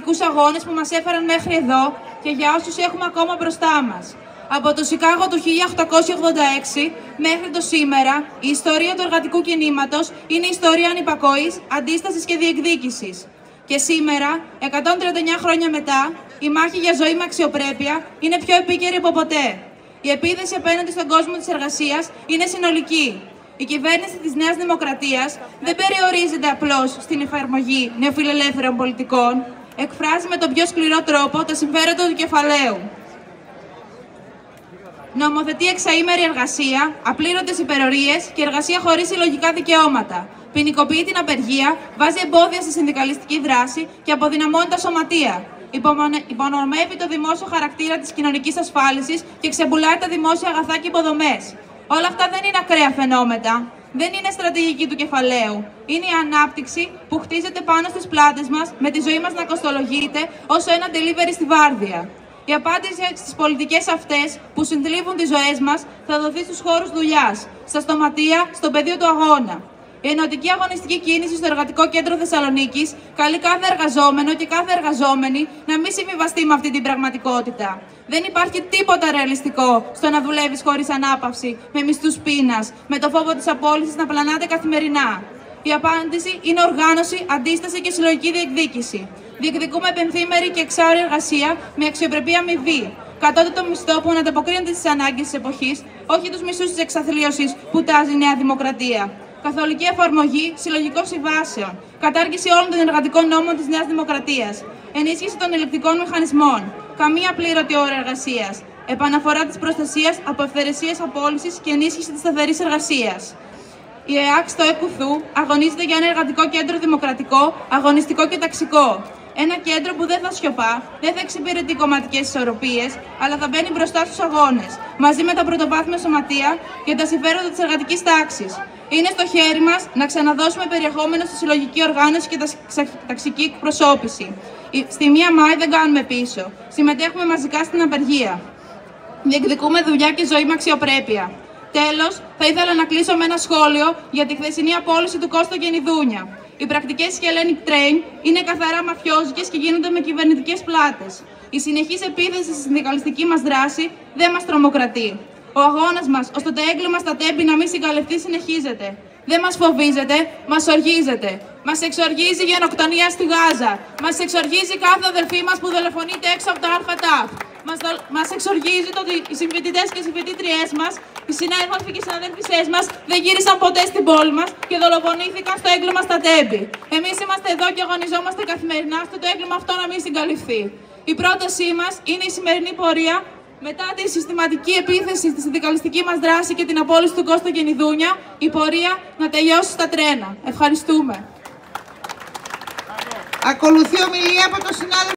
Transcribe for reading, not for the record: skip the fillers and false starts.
εργατικούς αγώνες που μας έφεραν μέχρι εδώ και για όσους έχουμε ακόμα μπροστά μας. Από το Σικάγο του 1886 μέχρι το σήμερα, η ιστορία του εργατικού κινήματος είναι ιστορία ανυπακοής, αντίστασης και διεκδίκησης. Και σήμερα, 139 χρόνια μετά, η μάχη για ζωή με αξιοπρέπεια είναι πιο επίκαιρη από ποτέ. Η επίθεση απέναντι στον κόσμο της εργασίας είναι συνολική. Η κυβέρνηση της Νέας Δημοκρατίας δεν περιορίζεται απλώς στην εφαρμογή νεοφιλελεύθερων πολιτικών, εκφράζει με τον πιο σκληρό τρόπο τα συμφέροντα του κεφαλαίου. Νομοθετεί εξαήμερη εργασία, απλήρωτες υπερορίες και εργασία χωρίς συλλογικά δικαιώματα. Ποινικοποιεί την απεργία, βάζει εμπόδια στη συνδικαλιστική δράση και αποδυναμώνει τα σωματεία. Υπονομεύει το δημόσιο χαρακτήρα της κοινωνικής ασφάλισης και ξεμπουλάει τα δημόσια αγαθά και υποδομές. Όλα αυτά δεν είναι ακραία φαινόμενα, δεν είναι στρατηγική του κεφαλαίου. Είναι η ανάπτυξη που χτίζεται πάνω στις πλάτες μας, με τη ζωή μας να κοστολογείται όσο ένα delivery στη βάρδια. Η απάντηση στις πολιτικές αυτές που συνθλίβουν τις ζωές μας θα δοθεί στους χώρους δουλειάς, στα στοματεία, στο πεδίο του αγώνα. Η ενωτική αγωνιστική κίνηση στο Εργατικό Κέντρο Θεσσαλονίκης καλεί κάθε εργαζόμενο και κάθε εργαζόμενη να μην συμβιβαστεί με αυτή την πραγματικότητα. Δεν υπάρχει τίποτα ρεαλιστικό στο να δουλεύεις χωρίς ανάπαυση, με μισθούς πείνας, με το φόβο της απόλυσης να πλανάτε καθημερινά. Η απάντηση είναι οργάνωση, αντίσταση και συλλογική διεκδίκηση. Διεκδικούμε πενθήμερη και εξάωρη εργασία με αξιοπρεπή αμοιβή. Κατώτατο μισθό που να ανταποκρίνεται στις ανάγκες της εποχής, όχι τους μισθούς της εξαθλίωσης που τάζει η Νέα Δημοκρατία. Καθολική εφαρμογή συλλογικών συμβάσεων. Κατάργηση όλων των εργατικών νόμων της Νέας Δημοκρατίας. Ενίσχυση των ελεκτικών μηχανισμών. Καμία πλήρωτη ώρα εργασίας. Επαναφορά της προστασίας από ευθερεσίες απόλυσης και ενίσχυση της σταθερής εργασίας. Η ΕΑΚ στο ΕΚΟΥΘΟΥ αγωνίζεται για ένα εργατικό κέντρο δημοκρατικό, αγωνιστικό και ταξικό. Ένα κέντρο που δεν θα σιωπά, δεν θα εξυπηρετεί κομματικές ισορροπίες, αλλά θα μπαίνει μπροστά στους αγώνες, μαζί με τα πρωτοβάθμια σωματεία και τα συμφέροντα της εργατικής τάξης. Είναι στο χέρι μας να ξαναδώσουμε περιεχόμενο στη συλλογική οργάνωση και ταξική εκπροσώπηση. Στη 1 Μάη δεν κάνουμε πίσω. Συμμετέχουμε μαζικά στην απεργία. Διεκδικούμε δουλειά και ζωή με αξιοπρέπεια. Τέλος, θα ήθελα να κλείσω με ένα σχόλιο για τη χθεσινή απόλυση του Κώστα Γενιδούνια. Οι πρακτικές της Hellenic Train είναι καθαρά μαφιόζικες και γίνονται με κυβερνητικές πλάτες. Η συνεχής επίθεση στη συνδικαλιστική μας δράση δεν μας τρομοκρατεί. Ο αγώνας μας ώστε το έγκλημα στα τέμπη να μην συγκαλυφθεί συνεχίζεται. Δεν μας φοβίζεται, μας οργίζεται. Μας εξοργίζει η γενοκτονία στη Γάζα. Μας εξοργίζει κάθε αδελφή μας που δολοφονείται έξω από το ΑΛΦΑΤΑΦ. Μας εξοργίζει το ότι οι συμφοιτητές και οι συμφοιτήτριές μας, οι συνάδελφοι και οι συναδέλφισές μας δεν γύρισαν ποτέ στην πόλη μας και δολοφονήθηκαν στο έγκλημα στα τέμπη. Εμείς είμαστε εδώ και αγωνιζόμαστε καθημερινά ώστε το έγκλημα αυτό να μην συγκαλυφθεί. Η πρότασή μας είναι η σημερινή πορεία, μετά τη συστηματική επίθεση στη συνδικαλιστική μας δράση και την απόλυση του Κώστα Γενιδούνια, η πορεία να τελειώσει στα τρένα. Ευχαριστούμε. Ακολουθεί ομιλία από τον συνάδελφο